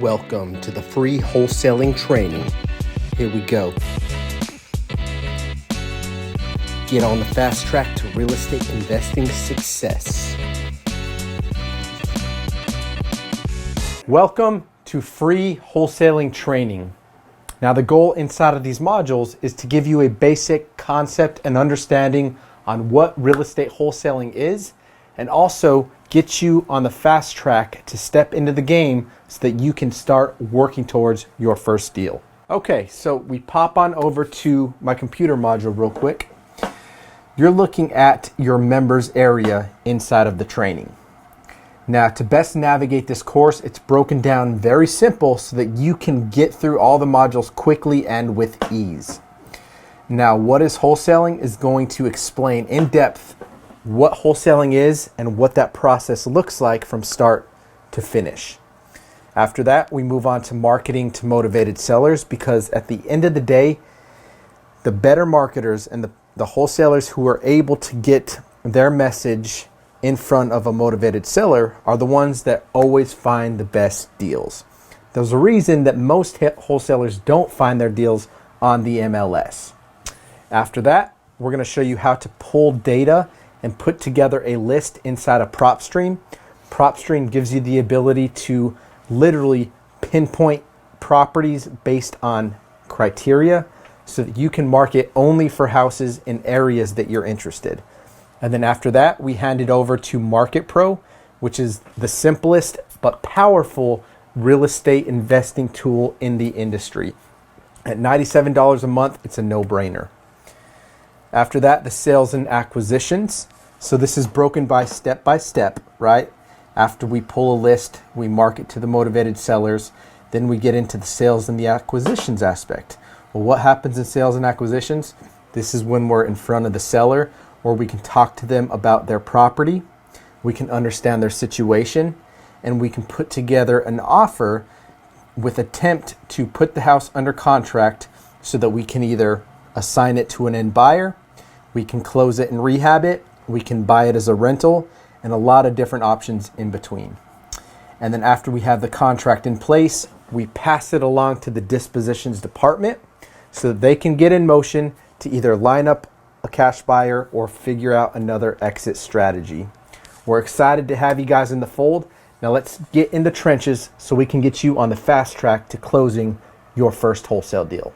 Welcome to the free wholesaling training. Here we go. Get on the fast track to real estate investing success. Welcome to free wholesaling training. Now, the goal inside of these modules is to give you a basic concept and understanding on what real estate wholesaling is, and also get you on the fast track to step into the game so that you can start working towards your first deal. Okay, so we pop on over to my computer module real quick. You're looking at your members area inside of the training. Now, to best navigate this course, it's broken down very simple so that you can get through all the modules quickly and with ease. Now, what is wholesaling is going to explain in depth what wholesaling is and what that process looks like from start to finish. After that, we move on to marketing to motivated sellers, because at the end of the day, the better marketers and the wholesalers who are able to get their message in front of a motivated seller are the ones that always find the best deals. There's a reason that most wholesalers don't find their deals on the MLS. After that, we're going to show you how to pull data and put together a list inside a PropStream. PropStream gives you the ability to literally pinpoint properties based on criteria so that you can market only for houses in areas that you're interested. And then after that, we hand it over to Market Pro, which is the simplest but powerful real estate investing tool in the industry. At $97 a month, it's a no-brainer. After that, the sales and acquisitions. So this is broken by step, right? After we pull a list, we market to the motivated sellers. Then we get into the sales and the acquisitions aspect. Well, what happens in sales and acquisitions? This is when we're in front of the seller, or we can talk to them about their property. We can understand their situation, and we can put together an offer with attempt to put the house under contract so that we can either assign it to an end buyer, we can close it and rehab it, we can buy it as a rental, and a lot of different options in between. And then after we have the contract in place, we pass it along to the dispositions department so that they can get in motion to either line up a cash buyer or figure out another exit strategy. We're excited to have you guys in the fold. Now let's get in the trenches so we can get you on the fast track to closing your first wholesale deal.